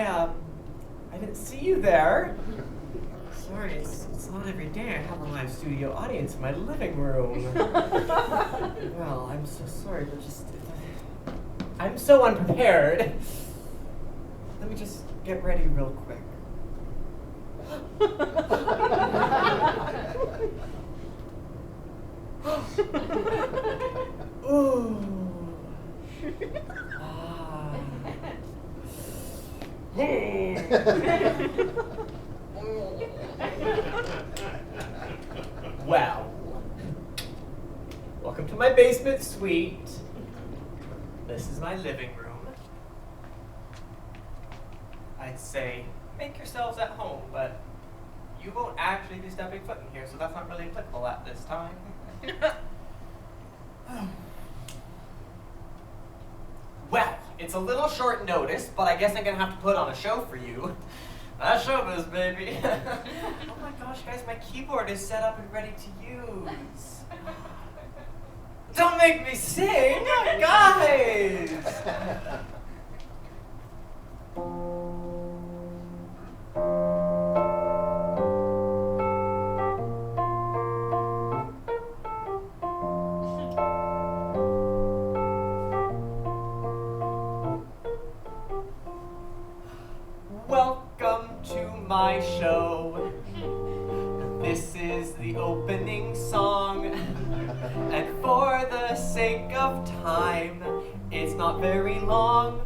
I didn't see you there. Sorry, it's not every day I have a live studio audience in my living room. Well, I'm so sorry, but I'm so unprepared. Let me just get ready real quick. Ooh. Well, welcome to my basement suite. This is my living room. I'd say make yourselves at home, but you won't actually be stepping foot in here, so that's not really applicable at this time. Well, it's a little short notice, but I guess I'm gonna have to put on a show for you. That's Showbiz, baby. Oh my gosh, guys, my keyboard is set up and ready to use. Don't make me sing, guys! Welcome to my show. This is the opening song, and for the sake of time, it's not very long.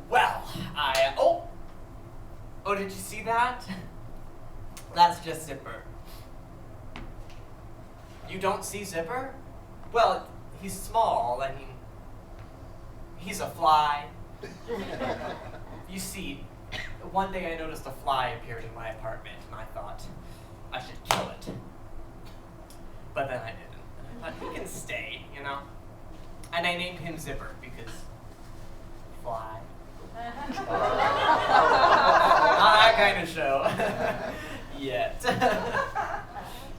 Well, oh, did you see that? That's just Zipper. You don't see Zipper? Well, he's small. I mean, he's a fly. You see, one day I noticed a fly appeared in my apartment, and I thought I should kill it. But then I didn't. I thought he can stay, you know? And I named him Zipper because fly. Not that kind of show. Yet.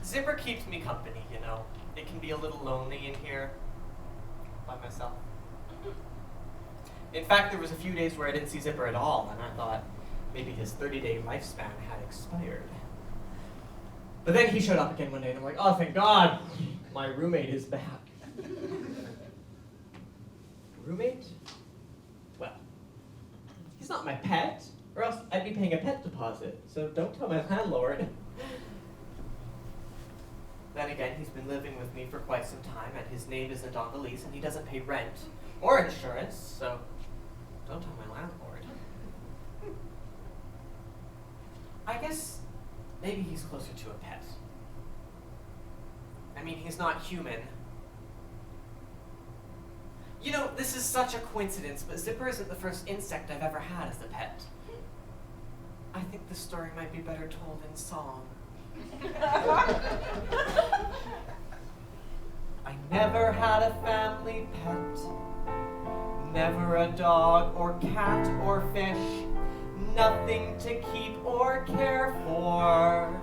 Zipper keeps me company, you know. It can be a little lonely in here by myself. In fact, there was a few days where I didn't see Zipper at all, and I thought maybe his 30-day lifespan had expired. But then he showed up again one day, and I'm like, oh, thank God, my roommate is back. Roommate? Well, he's not my pet, or else I'd be paying a pet deposit, so don't tell my landlord. Then again, he's been living with me for quite some time, and his name isn't on the lease, and he doesn't pay rent or insurance, so don't tell my landlord. I guess maybe he's closer to a pet. I mean, he's not human. You know, this is such a coincidence, but Zipper isn't the first insect I've ever had as a pet. I think the story might be better told in song. I never had a family pet, never a dog or cat or fish, nothing to keep or care for.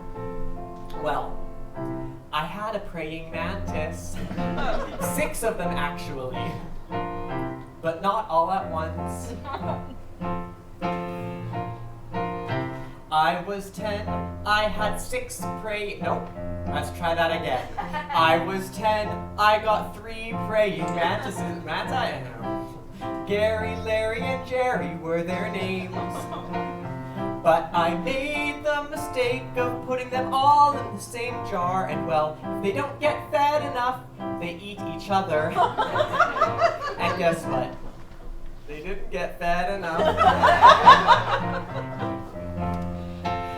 Well, I had a praying mantis, 6 of them actually, but not all at once. I was 10, I had 6 nope, let's try that again. I was 10, I got 3 praying mantises, Gary, Larry, and Jerry were their names. But I made the mistake of putting them all in the same jar, and well, if they don't get fed enough, they eat each other. And guess what? They didn't get fed enough.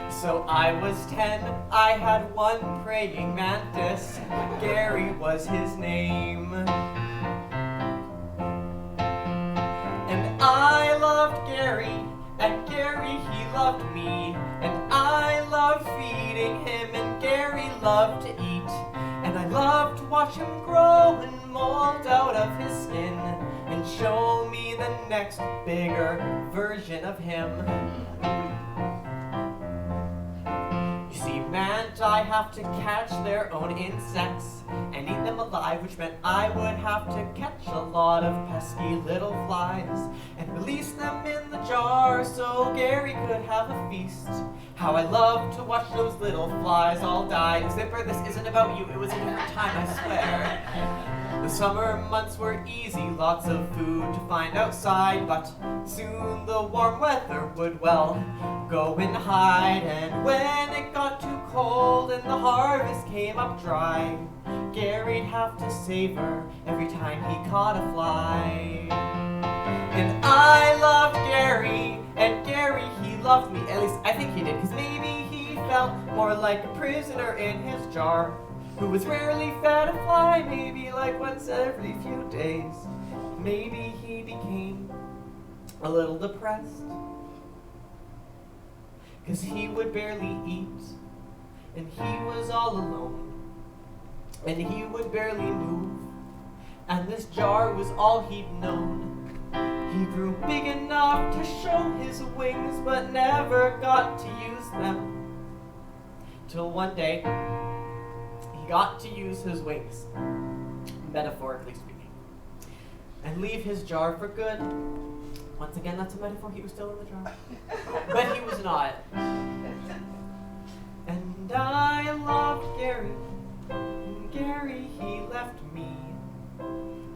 So I was 10, I had 1 praying mantis, Gary was his name. And I loved Gary, and Gary he loved me, and I loved feeding him, and Gary loved to eat, and I loved to watch him grow and mold out of his skin, and show me the next bigger version of him. See, meant I have to catch their own insects and eat them alive, which meant I would have to catch a lot of pesky little flies and release them in the jar so Gary could have a feast. How I love to watch those little flies all die. Zipper, this isn't about you, it was a different time, I swear. The summer months were easy, lots of food to find outside, but soon the warm weather would, well, go and hide. And when it got too cold and the harvest came up dry, Gary'd have to savor every time he caught a fly. And I loved Gary, and Gary, he loved me. At least I think he did, because maybe he felt more like a prisoner in his jar, who was rarely fed a fly, maybe like once every few days. Maybe he became a little depressed, because he would barely eat, and he was all alone, and he would barely move, and this jar was all he'd known. He grew big enough to show his wings, but never got to use them, till one day he got to use his wings, metaphorically speaking, and leave his jar for good. Once again, that's a metaphor, he was still in the jar. But he was not. And I loved Gary, and Gary, he left me.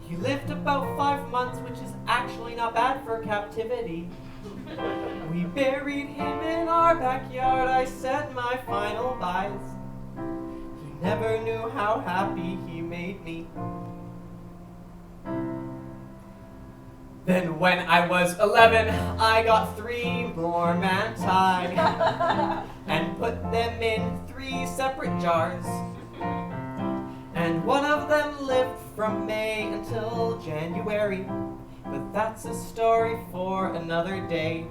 He lived about 5 months, which is actually not bad for captivity. We buried him in our backyard, I said my final byes. He never knew how happy he made me. Then when I was 11, I got 3 more manti and put them in 3 separate jars. And one of them lived from May until January, but that's a story for another day.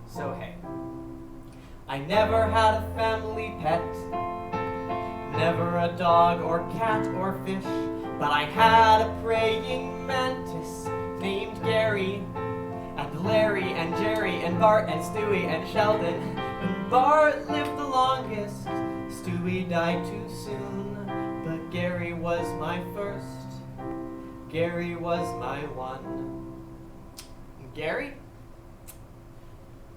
So hey, I never had a family pet, never a dog or cat or fish, but I had a praying mantis named Gary, and Larry and Jerry and Bart and Stewie and Sheldon. And Bart lived the longest, Stewie died too soon, but Gary was my first, Gary was my one. Gary,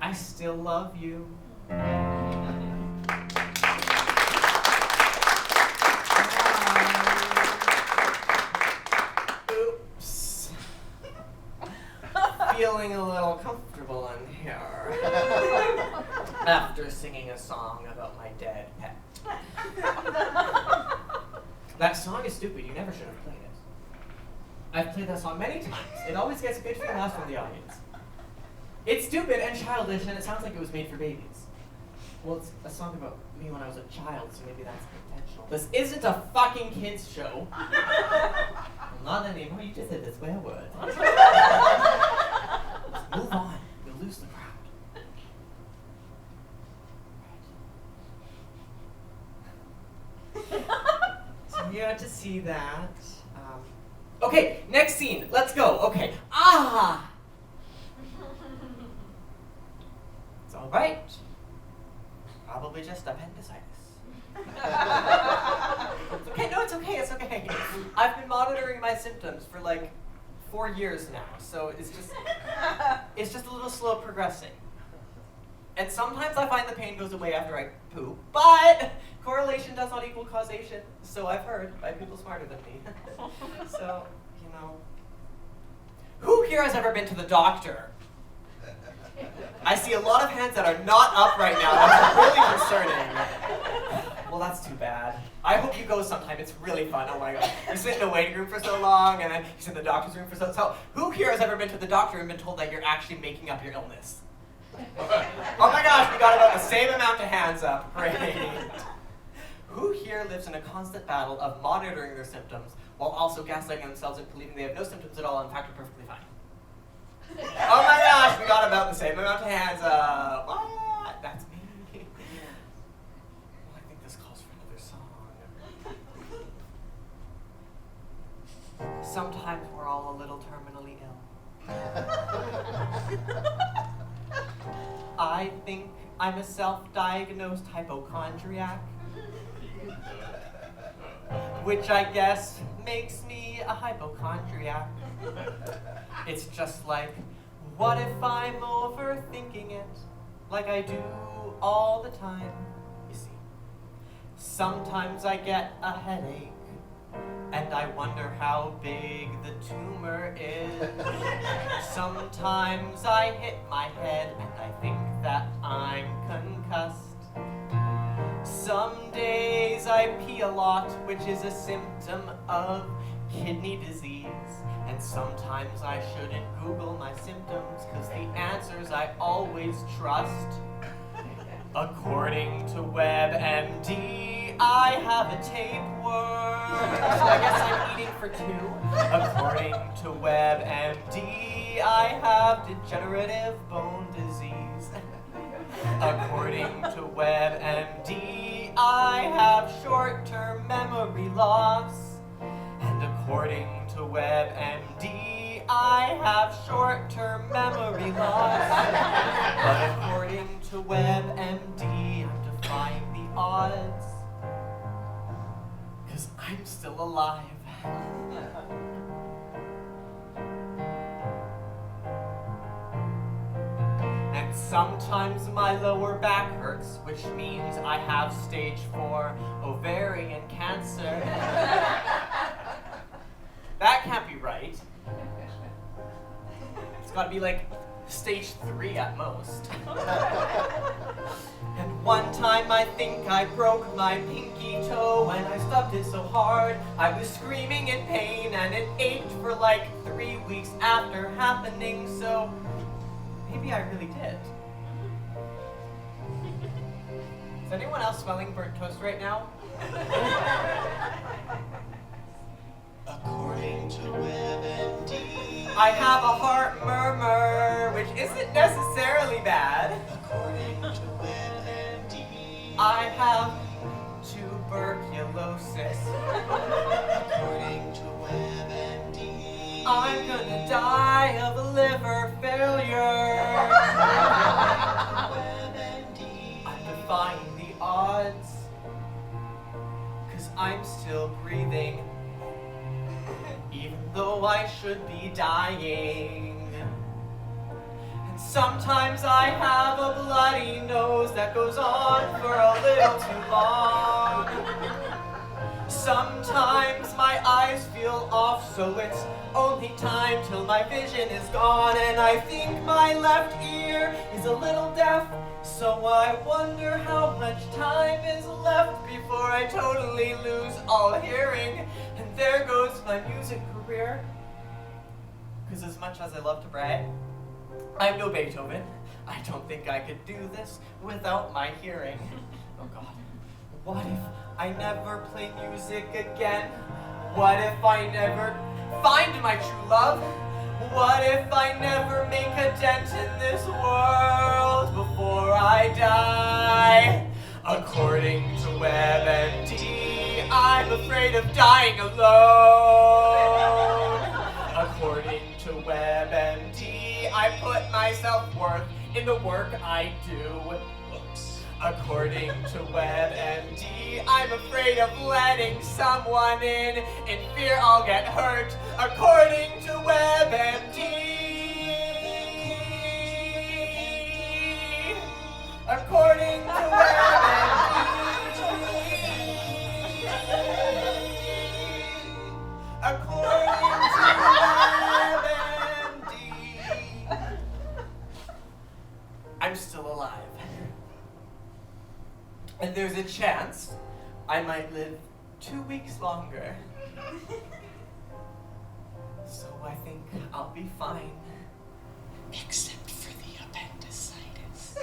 I still love you. Oops. Feeling a little comfortable in here after singing a song about my dead pet. That song is stupid. You never should have played it. I've played that song many times. It always gets good feedback from the audience. It's stupid and childish, and it sounds like it was made for babies. Well, it's a song about me when I was a child, so maybe that's intentional. This isn't a fucking kids show. Well, not anymore. You just said the swear word. Just move on. You'll lose the crowd. Right. So you got to see that. Okay, next scene. Let's go. Okay. Ah! It's all right. Probably just appendicitis. It's okay. No, it's okay. It's okay. I've been monitoring my symptoms for like 4 years now, so it's just a little slow progressing. And sometimes I find the pain goes away after I poop, but correlation does not equal causation, so I've heard by people smarter than me. So, you know. Who here has ever been to the doctor? I see a lot of hands that are not up right now. That's really concerning. Well, that's too bad. I hope you go sometime. It's really fun. Oh my god. You sit in a waiting room for so long, and then you sit in the doctor's room for so. Who here has ever been to the doctor and been told that you're actually making up your illness? Oh my gosh, we got about the same amount of hands up. Great. Who here lives in a constant battle of monitoring their symptoms while also gaslighting themselves and believing they have no symptoms at all and in fact are perfectly fine? Oh my gosh, we got about the same amount of hands up. What? That's me. Well, I think this calls for another song. Sometimes we're all a little terminally ill. I think I'm a self-diagnosed hypochondriac. which I guess makes me a hypochondriac. It's just like, what if I'm overthinking it, like I do all the time? You see, sometimes I get a headache, and I wonder how big the tumor is. Sometimes I hit my head, and I think that I'm concussed. Some days I pee a lot, which is a symptom of kidney disease. And sometimes I shouldn't Google my symptoms, cause the answers I always trust. According to WebMD, I have a tapeworm. So I guess I'm eating for two. According to WebMD, I have degenerative bone disease. According to WebMD, I have short-term memory loss. And according to WebMD, I have short-term memory loss. But according to WebMD, I'm defying the odds, 'cause I'm still alive. And sometimes my lower back hurts, which means I have stage 4 ovarian cancer. That can't be right. It's gotta be like stage 3 at most. And one time I think I broke my pinky toe, and I stubbed it so hard I was screaming in pain, and it ached for like 3 weeks after happening, so maybe I really did. Is anyone else smelling burnt toast right now? According to WebMD, I have a heart murmur, which isn't necessarily bad. according to WebMD, I have tuberculosis. according to WebMD, I'm gonna die of a liver failure. WebMD, I'm defying the odds, 'cause I'm still breathing, even though I should be dying. And sometimes I have a bloody nose that goes on for a little too long. Sometimes my eyes feel off, so it's only time till my vision is gone. And I think my left ear is a little deaf, so I wonder how much time is left before I totally lose all hearing. And there goes my music career. 'Cause as much as I love to brag, I'm no Beethoven. I don't think I could do this without my hearing. Oh God. What if I never play music again? What if I never find my true love? What if I never make a dent in this world before I die? According to WebMD, I'm afraid of dying alone. According to WebMD, I put my self-worth in the work I do. According to WebMD, I'm afraid of letting someone in fear I'll get hurt. According to WebMD. According to WebMD. According to WebMD. I'm still alive. And there's a chance I might live 2 weeks longer. So I think I'll be fine. except for the appendicitis.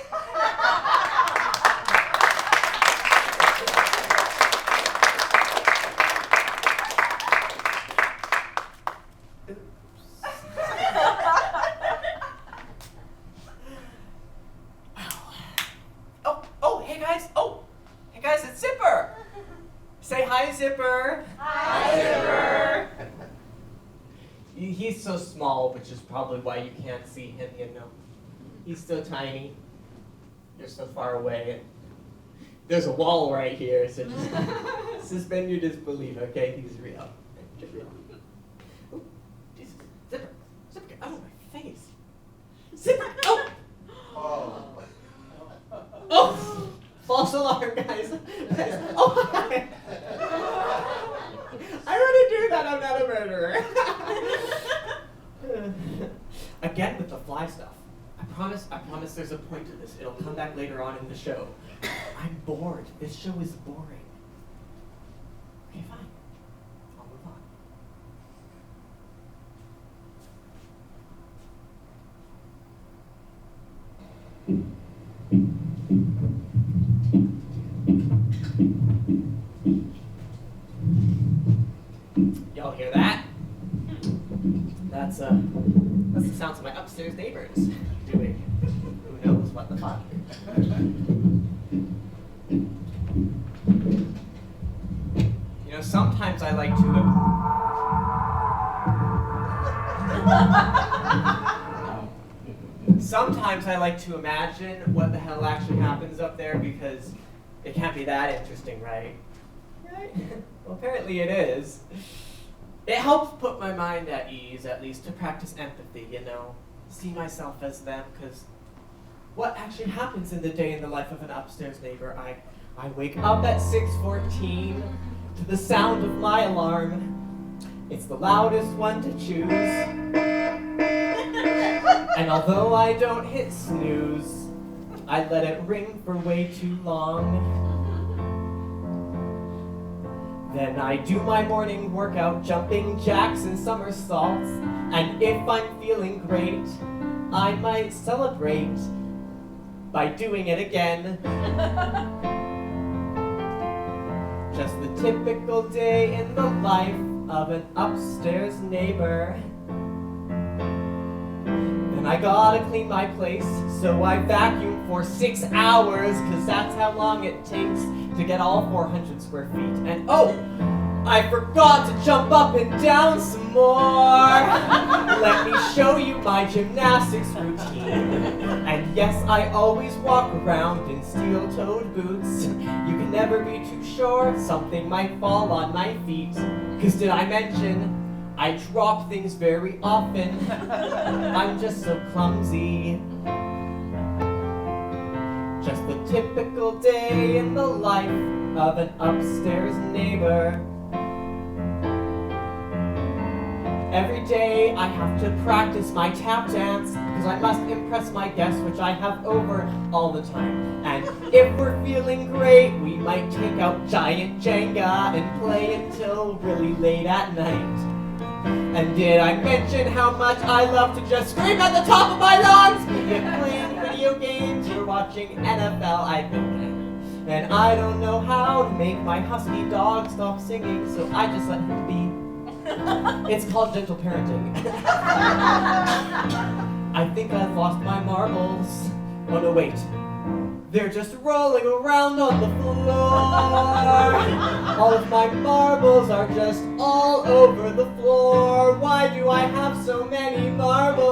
Hey guys, it's Zipper. Say hi, Zipper. Hi, Zipper. He's so small, which is probably why you can't see him, you know. He's so tiny. You're so far away. there's a wall right here, so just suspend your disbelief, okay? He's real. Oh, Jesus. Zipper, get out of my face. Zipper, oh! Oh! False alarm, guys. Oh, hi. I already do that, I'm not a murderer. Again with the fly stuff. I promise there's a point to this. It'll come back later on in the show. I'm bored. This show is boring. Okay, fine. I'll move on. Y'all hear that? That's the sounds of my upstairs neighbors doing who knows what the fuck. You know, sometimes I like to imagine what the hell actually happens up there, because it can't be that interesting, right? Right? Well, apparently it is. It helps put my mind at ease, at least, to practice empathy, you know, see myself as them, because what actually happens in the day in the life of an upstairs neighbor? I wake up at 6:14 to the sound of my alarm. It's the loudest one to choose. And although I don't hit snooze, I let it ring for way too long. Then I do my morning workout, jumping jacks and somersaults. And if I'm feeling great, I might celebrate by doing it again. Just the typical day in the life of an upstairs neighbor. Then I gotta clean my place, so I vacuum for 6 hours, 'cause that's how long it takes to get all 400 square feet. And oh, I forgot to jump up and down some more. Let me show you my gymnastics routine. And yes, I always walk around in steel-toed boots. You can never be too sure, something might fall on my feet. 'Cause did I mention, I drop things very often. I'm just so clumsy. Just the typical day in the life of an upstairs neighbor. Every day I have to practice my tap dance, because I must impress my guests, which I have over all the time. And if we're feeling great, we might take out giant Jenga and play until really late at night. And did I mention how much I love to just scream at the top of my lungs? Be it playing video games or watching NFL, I think. And I don't know how to make my husky dog stop singing, so I just let him be. It's called gentle parenting. I think I've lost my marbles. Oh no, wait. They're just rolling around on the floor. All of my marbles are just all over the floor. Why do I have so many marbles?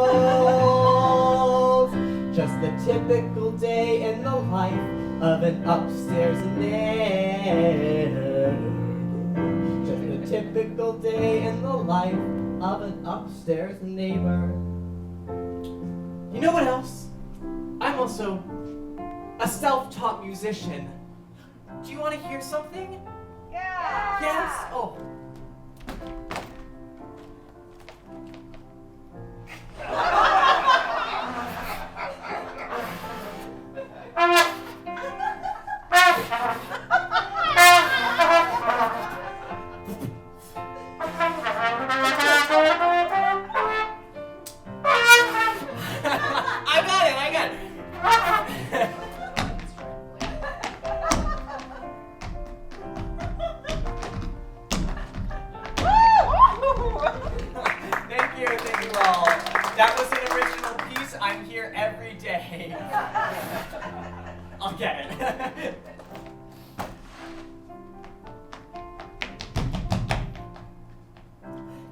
Just the typical day in the life of an upstairs neighbor. Just the typical day in the life of an upstairs neighbor. You know what else? I'm also a self-taught musician. Do you want to hear something? Yeah! Yes? Oh. I got it. Thank you all. That was an original piece. I'm here every day. I'll get it.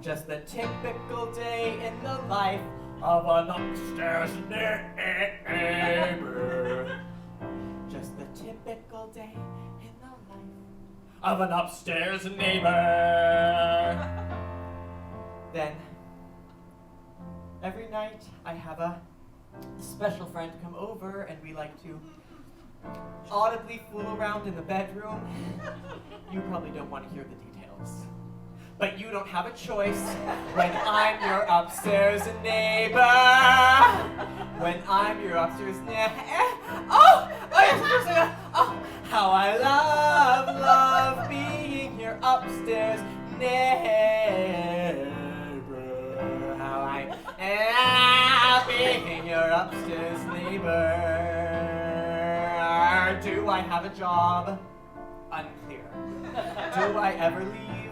Just the typical day in the life of an upstairs neighbor. Just the typical day of an upstairs neighbor. Then, every night I have a special friend come over and we like to audibly fool around in the bedroom. You probably don't want to hear the details. But you don't have a choice when I'm your upstairs neighbor. When I'm your upstairs neighbor. Oh, how I love being your upstairs neighbor. How I love being your upstairs neighbor. Do I have a job? Unclear. Do I ever leave?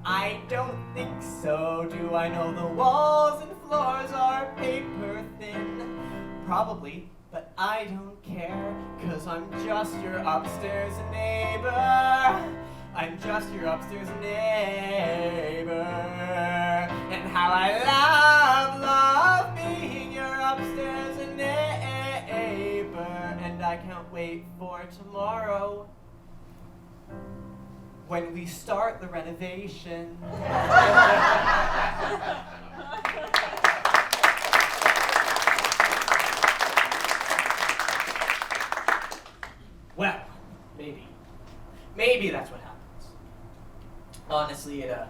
I don't think so. Do I know the walls and floors are paper thin? Probably, but I don't care, 'cause I'm just your upstairs neighbor. I'm just your upstairs neighbor. And how I love being your upstairs neighbor. And I can't wait for tomorrow, when we start the renovation. Well, maybe that's what happens. Honestly, it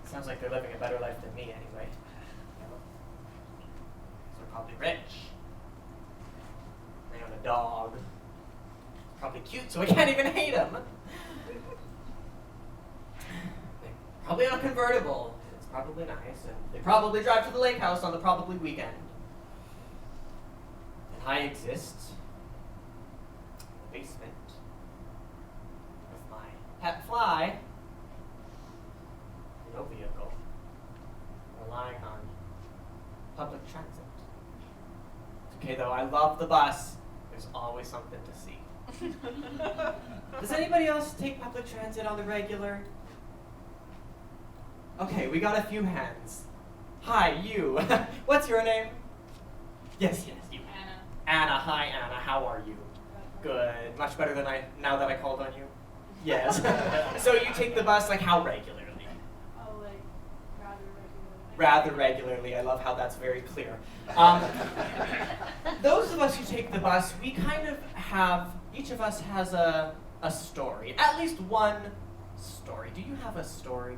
sounds like they're living a better life than me anyway. They're probably rich. They own a dog. Probably cute, so I can't even hate him. Probably on a convertible. It's probably nice, and they probably drive to the lake house on the probably weekend. And I exist in the basement with my pet fly, no vehicle, relying on public transit. It's okay though, I love the bus. There's always something to see. Does anybody else take public transit on the regular? Okay, we got a few hands. Hi, you. What's your name? Yes, you. Anna, hi Anna, how are you? Good. Much better than now that I called on you? Yes. So you take the bus like how regularly? Oh, like rather regularly. Rather regularly. I love how that's very clear. Those of us who take the bus, we kind of have, each of us has a story. At least one story. Do you have a story?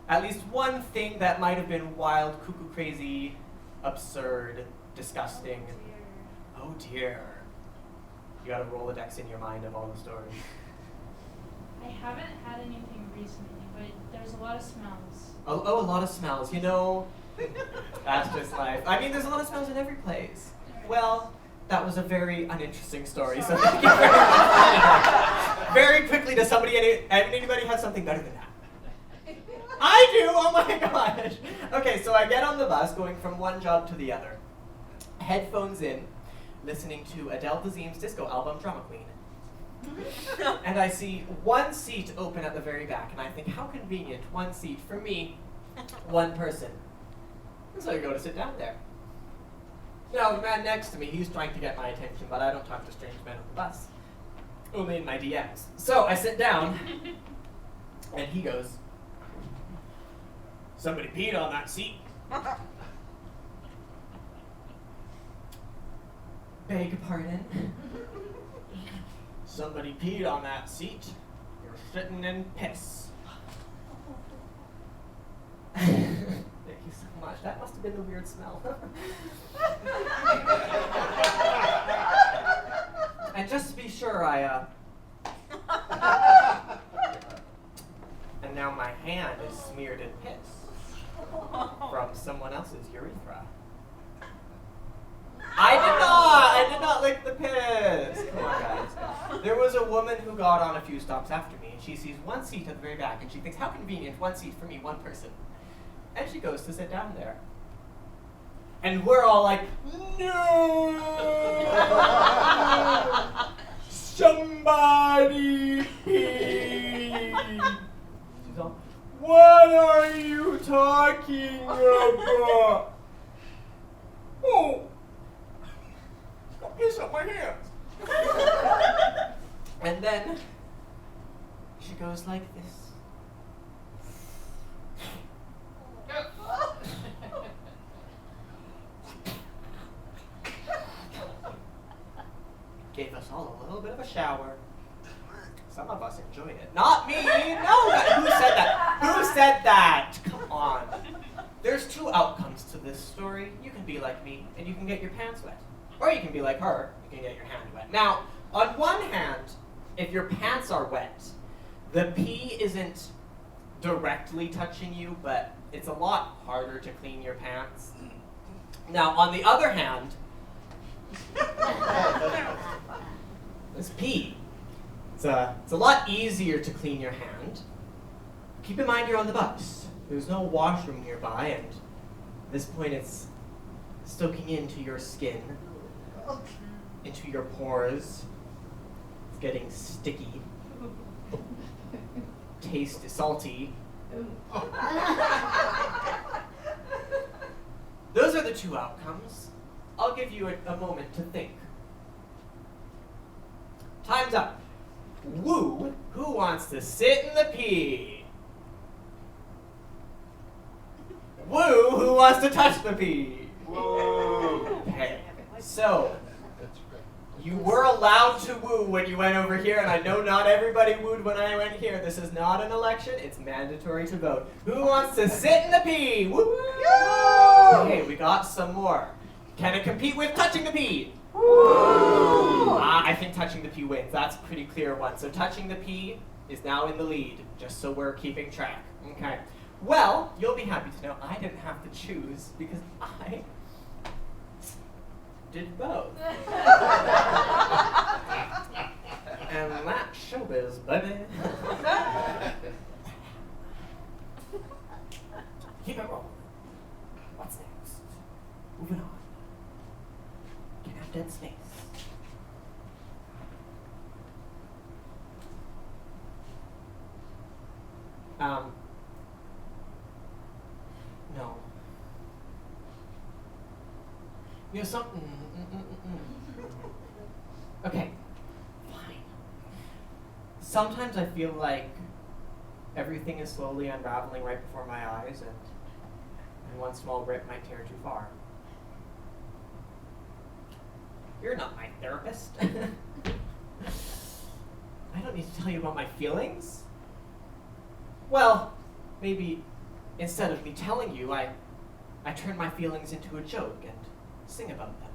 At least one thing that might have been wild, cuckoo, crazy, absurd, disgusting. Oh dear. You got a Rolodex in your mind of all the stories. I haven't had anything recently, but there's a lot of smells. Oh, a lot of smells. You know, that's just life. I mean, there's a lot of smells in every place. Well, that was a very uninteresting story, so thank you very much. Very quickly, does anybody have something better than that? I do! Oh my gosh! Okay, so I get on the bus going from one job to the other. Headphones in, listening to Adele Dazeem's disco album, Drama Queen. And I see one seat open at the very back, and I think, how convenient, one seat for me, one person. And so I go to sit down there. Now, the man next to me, he's trying to get my attention, but I don't talk to strange men on the bus. Only in my DMs. So I sit down, and he goes, "Somebody peed on that seat." Beg pardon? Somebody peed on that seat. You're sitting in piss. Thank you so much. That must have been the weird smell. And just to be sure, and now my hand is smeared in piss from someone else's urethra. I did not lick the piss. Come on, guys. There was a woman who got on a few stops after me, and she sees one seat at the very back, and she thinks, how convenient, one seat for me, one person. And she goes to sit down there. And we're all like, no! Somebody pee! She's all, what are you talking about? Oh! Got piss on my hands. And then She goes like this. Gave us all a little bit of a shower. Some of us enjoyed it. Not me! No! Who said that? Who said that? Come on. There's two outcomes to this story. You can be like me, and you can get your pants wet. Or you can be like her, you can get your hand wet. Now, on one hand, if your pants are wet, the pee isn't directly touching you, but it's a lot harder to clean your pants. Now, on the other hand, this pee. It's a lot easier to clean your hand. Keep in mind you're on the bus. There's no washroom nearby, and at this point it's soaking into your skin, into your pores. It's getting sticky. Taste is salty. Those are the two outcomes. I'll give you a moment to think. Time's up. Woo, who wants to sit in the pee? Woo, who wants to touch the pee? Woo! Okay, so you were allowed to woo when you went over here, and I know not everybody wooed when I went here. This is not an election, it's mandatory to vote. Who wants to sit in the pee? Woo! Okay, we got some more. Can it compete with touching the pee? I think touching the pee wins. That's a pretty clear one. So touching the pee is now in the lead, just so we're keeping track. Okay. Well, you'll be happy to know I didn't have to choose because I did both. And that's showbiz, baby. Keep it rolling. What's next? Moving on. Can have dead space. No. You know something? Okay, fine. Sometimes I feel like everything is slowly unraveling right before my eyes, and one small rip might tear too far. You're not my therapist. I don't need to tell you about my feelings. Well, maybe instead of me telling you, I turn my feelings into a joke and sing about them.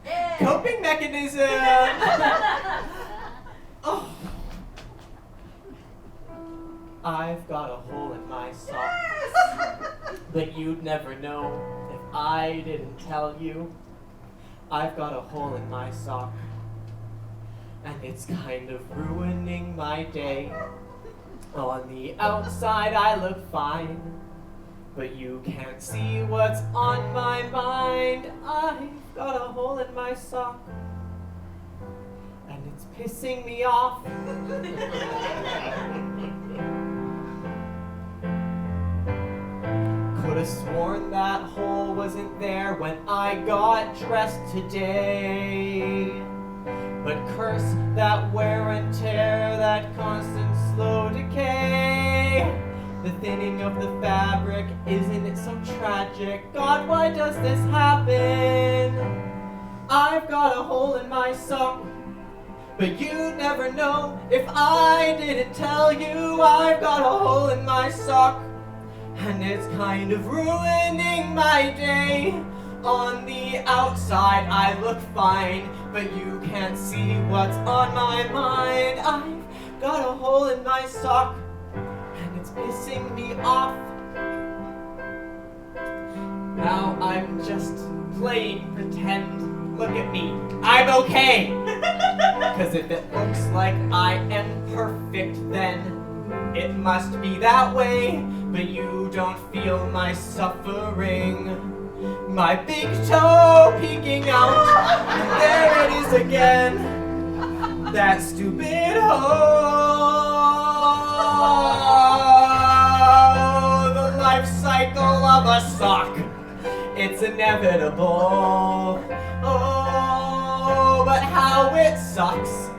Yeah. Coping mechanism! Oh. I've got a hole in my sock. But you'd never know if I didn't tell you. I've got a hole in my sock, and it's kind of ruining my day. On the outside I look fine, but you can't see what's on my mind. I've got a hole in my sock, and it's pissing me off. Could've sworn that hole wasn't there when I got dressed today. But curse that wear and tear, that constant slow decay. The thinning of the fabric, isn't it so tragic? God, why does this happen? I've got a hole in my sock, but you'd never know if I didn't tell you. I've got a hole in my sock, and it's kind of ruining my day. On the outside I look fine, but you can't see what's on my mind. I've got a hole in my sock, and it's pissing me off. Now I'm just playing pretend. Look at me, I'm okay. Cause if it looks like I am perfect, then it must be that way. But you don't feel my suffering. My big toe peeking out, and there it is again. That stupid hole. The life cycle of a sock. It's inevitable. Oh, but how it sucks.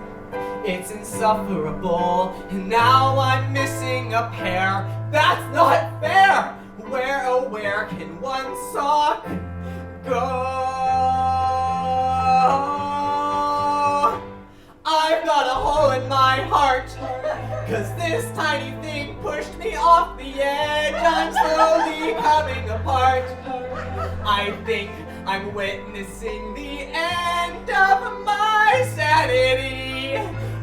It's insufferable, and now I'm missing a pair. That's not fair! Where, oh where can one sock go? I've got a hole in my heart, 'cause this tiny thing pushed me off the edge. I'm slowly coming apart. I think I'm witnessing the end of my sanity,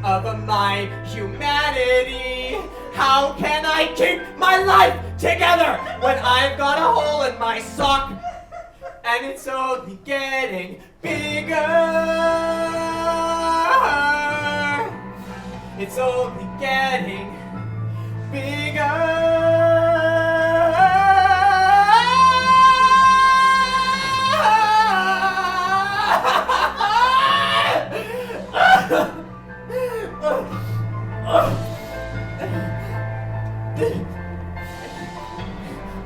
of my humanity. How can I keep my life together when I've got a hole in my sock? And it's only getting bigger. It's only getting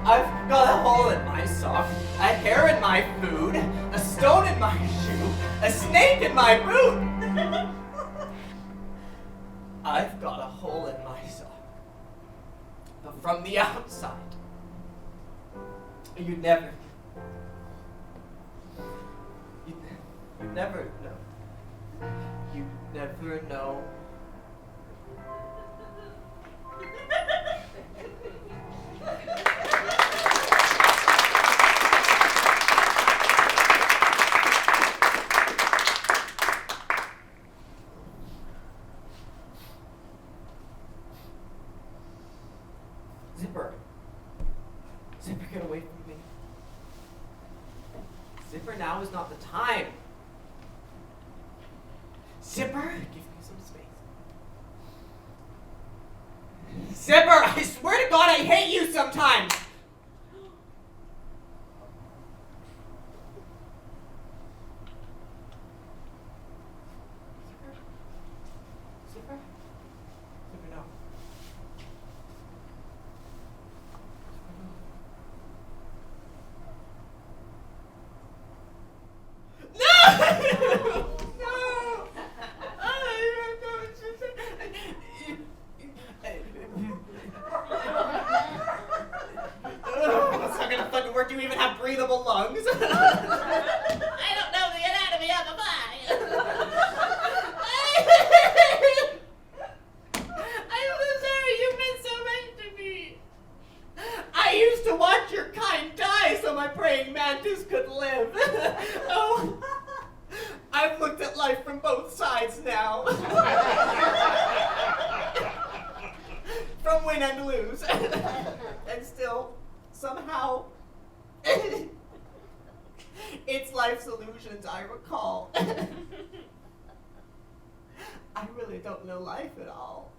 I've got a hole in my sock, a hair in my food, a stone in my shoe, a snake in my boot. I've got a hole in my sock, but from the outside, you never know. You never know. Zipper, get away from me. Zipper, now is not the time. Zipper, give me some space. Zipper, I swear to God I hate you sometimes. Zipper, no. It's not gonna fucking work. Do you even have breathable lungs? I don't know the anatomy of a pie. I'm so sorry. You've been so much to me. I used to watch your kind die so my praying mantis could live. Oh, I've looked at life from both sides now. From win and lose. And still, somehow, it's life's illusions I recall. I really don't know life at all.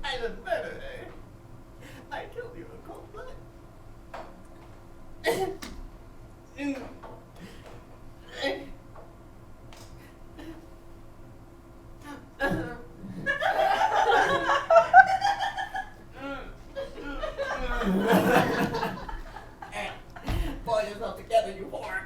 I did better, eh? I killed you in cold blood. Pull yourself together, you whore.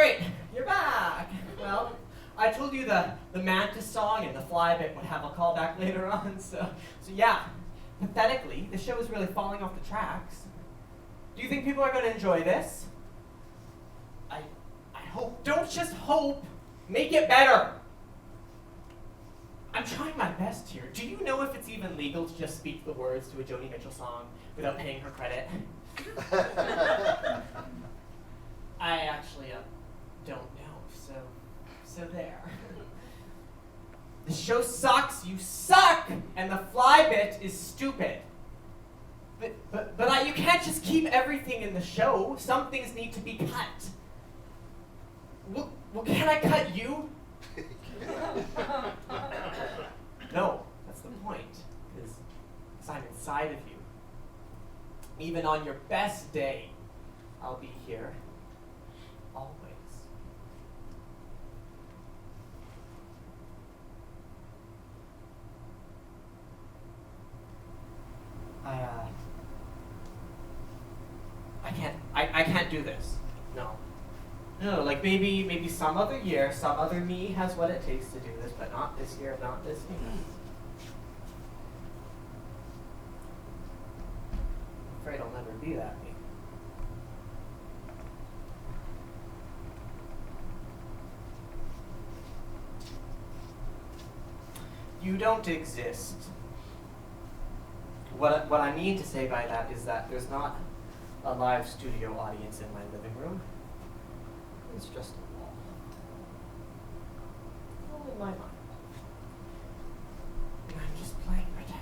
great, you're back. Well, I told you the Mantis song and the Fly bit would have a callback later on, so yeah. Pathetically, the show is really falling off the tracks. Do you think people are going to enjoy this? I hope. Don't just hope. Make it better. I'm trying my best here. Do you know if it's even legal to just speak the words to a Joni Mitchell song without paying her credit? I actually don't know, so there. The show sucks, you suck, and the Fly bit is stupid. But you can't just keep everything in the show. Some things need to be cut. Well, can I cut you? No, that's the point. Because I'm inside of you. Even on your best day, I'll be here. Always. I can't do this. No, like maybe some other year, some other me has what it takes to do this, but not this year, not this year. I'm afraid I'll never be that me. You don't exist. What I mean to say by that is that there's not a live studio audience in my living room. It's just a wall. All in my mind. And I'm just playing pretend.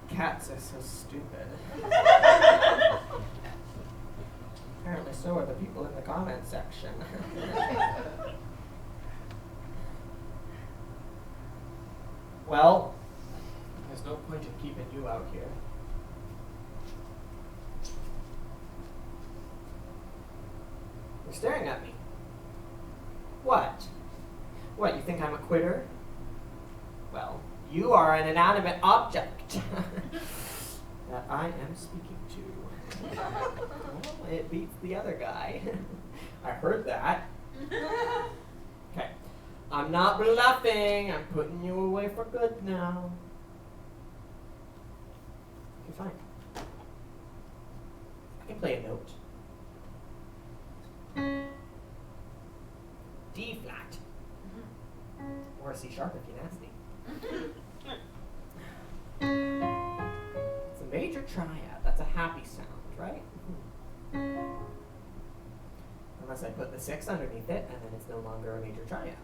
Cats are so stupid. Apparently so are the people in the comment section. Well, there's no point in keeping you out here. You're staring at me. What? What, you think I'm a quitter? Well, you are an inanimate object that I am speaking to. Well, it beats the other guy. I heard that. Okay, I'm not bluffing. I'm putting you away for good now. Okay, fine. I can play a note. D flat. Or a C sharp if you're nasty. It's a major triad. That's a happy sound, right? Unless I put the 6 underneath it, and then it's no longer a major triad.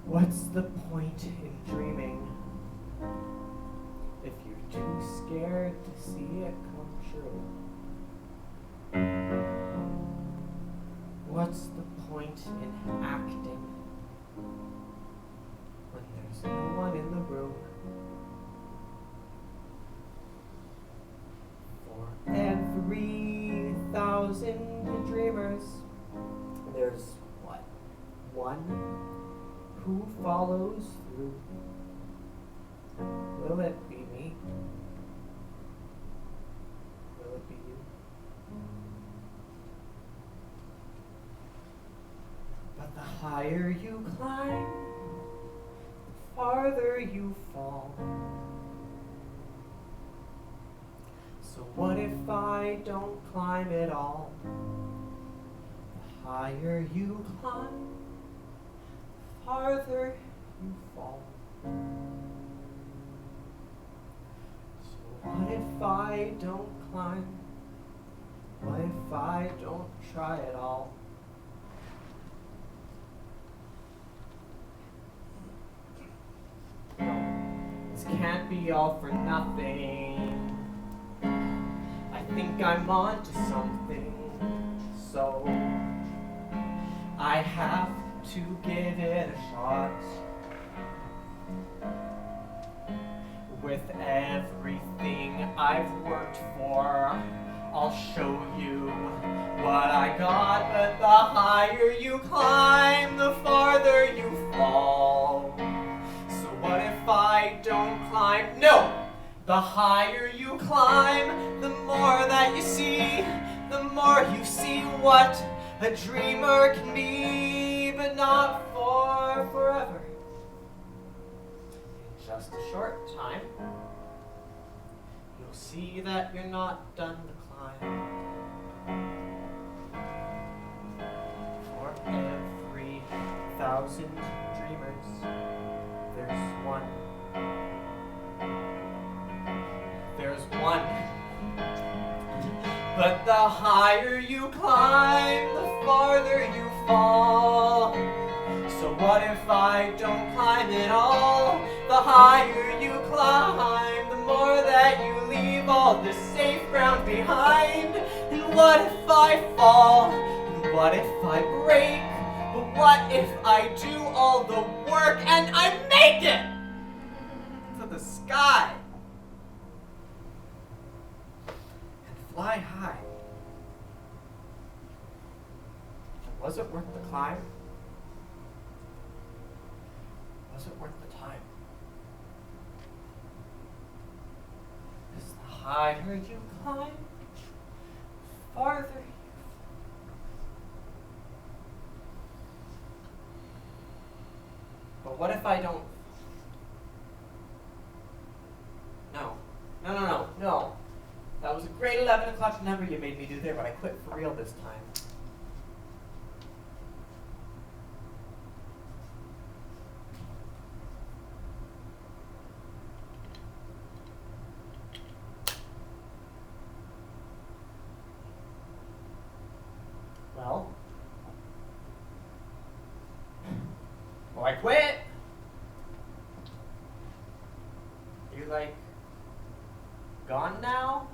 What's the point in dreaming if you're too scared to see it come true? What's the point in acting when there's no one in the room? For every 1,000 dreamers, there's what? One who follows through? Will it be me? Will it be you? But the higher you climb, the farther you fall. So what if I don't climb at all? The higher you climb, the farther you fall. So what if I don't climb? What if I don't try at all? No, this can't be all for nothing. I think I'm onto something, so I have to give it a shot. With everything I've worked for, I'll show you what I got. But the higher you climb, the farther you fall. So what if I don't climb? No! The higher you climb, the more that you see. The more you see what a dreamer can be, but not for forever. In just a short time, you'll see that you're not done to climb. For every 1,000 dreamers, there's one. There's one. But the higher you climb, the farther you fall. So what if I don't climb at all? The higher you climb, the more that you leave all this safe ground behind. And what if I fall? And what if I break? But what if I do all the work and I make it to the sky? Fly high. Was it worth the climb? Was it worth the time? Because the higher you climb, the farther you But what if I don't? No. That was a great 11 o'clock number you made me do there, but I quit for real this time. Well, I quit. You like gone now?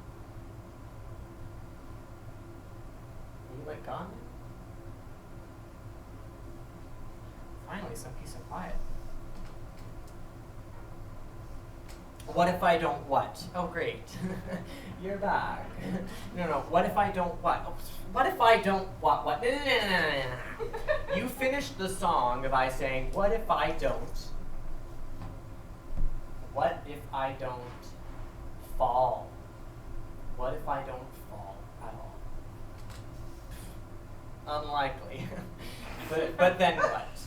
Are you like gone? Finally, some peace and quiet. What if I don't what? Oh, great. You're back. No. What if I don't what? Oh, what if I don't what? No. You finished the song by saying, what if I don't? What if I don't fall? What if I don't fall at all? Unlikely. but then what?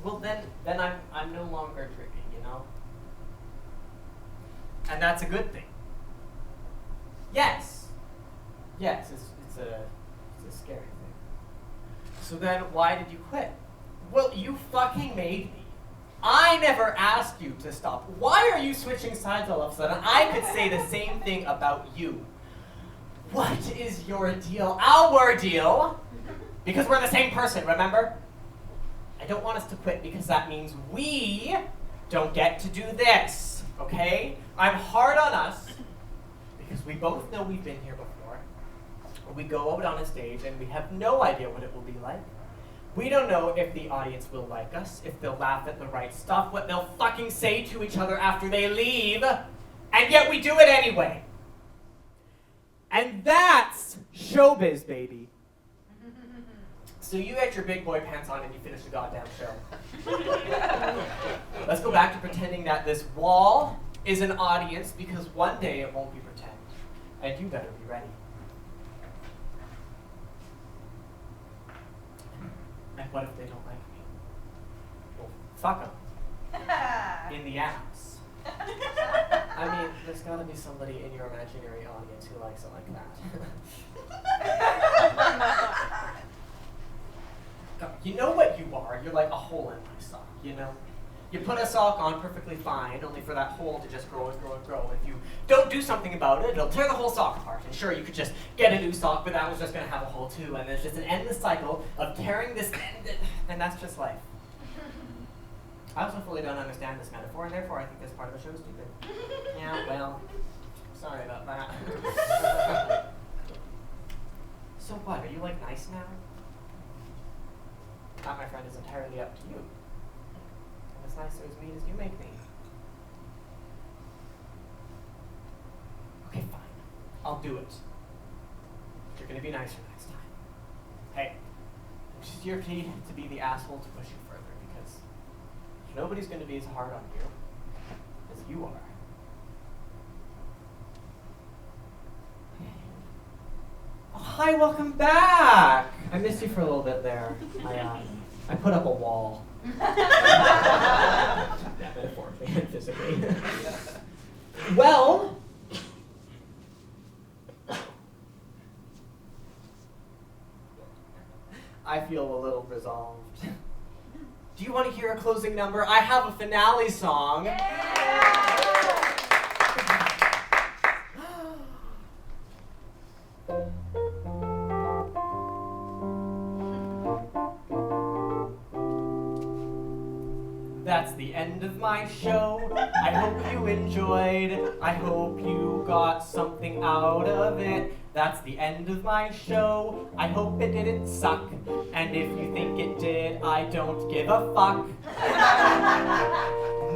Well, then I'm no longer tricky, you know? And that's a good thing. Yes, it's a scary thing. So then why did you quit? Well, you fucking made me. I never asked you to stop. Why are you switching sides all of a sudden? I could say the same thing about you. What is your deal? Our deal? Because we're the same person, remember? I don't want us to quit because that means we don't get to do this, okay? I'm hard on us because we both know we've been here before. We go out on a stage and we have no idea what it will be like. We don't know if the audience will like us, if they'll laugh at the right stuff, what they'll fucking say to each other after they leave, and yet we do it anyway. And that's showbiz, baby. So you had your big boy pants on and you finished the goddamn show. Let's go back to pretending that this wall is an audience, because one day it won't be pretend. And you better be ready. And what if they don't like me? Well, fuck them. In the ass. I mean, there's gotta be somebody in your imaginary audience who likes it like that. You know what you are? You're like a hole in my sock, you know? You put a sock on perfectly fine, only for that hole to just grow and grow and grow. If you don't do something about it, it'll tear the whole sock apart. And sure, you could just get a new sock, but that was just gonna have a hole too. And there's just an endless cycle of tearing this, and that's just life. I also fully don't understand this metaphor, and therefore I think this part of the show is stupid. Yeah, well, sorry about that. So what, are you like nice now? That, my friend, is entirely up to you. I'm as nice or as mean as you make me. Okay, fine. I'll do it. You're gonna be nicer next time. Hey, it's just your plea to be the asshole to push you further, because nobody's gonna be as hard on you as you are. Oh, hi, welcome back! I missed you for a little bit there. I put up a wall. Yeah, metaphorically and physically. Well, I feel a little resolved. Do you want to hear a closing number? I have a finale song. That's the end of my show. I hope you enjoyed. I hope you got something out of it. That's the end of my show. I hope it didn't suck. And if you think it did, I don't give a fuck.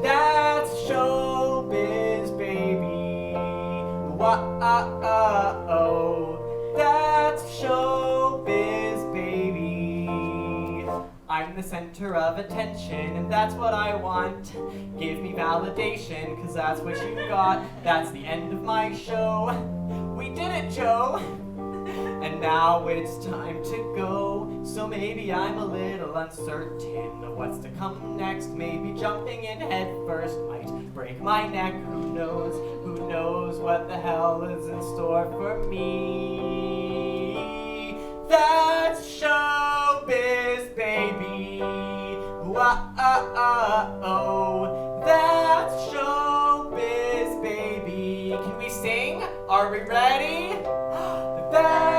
That's showbiz, baby. Whoa, that's showbiz, baby. I'm the center of attention, and that's what I want. Give me validation, cause that's what you got. That's the end of my show. We did it, Joe. And now it's time to go. So maybe I'm a little uncertain of what's to come next. Maybe jumping in head first might break my neck. Who knows? Who knows what the hell is in store for me? That's showbiz, baby. Whoa, that's showbiz, baby. Can we sing? Are we ready? That's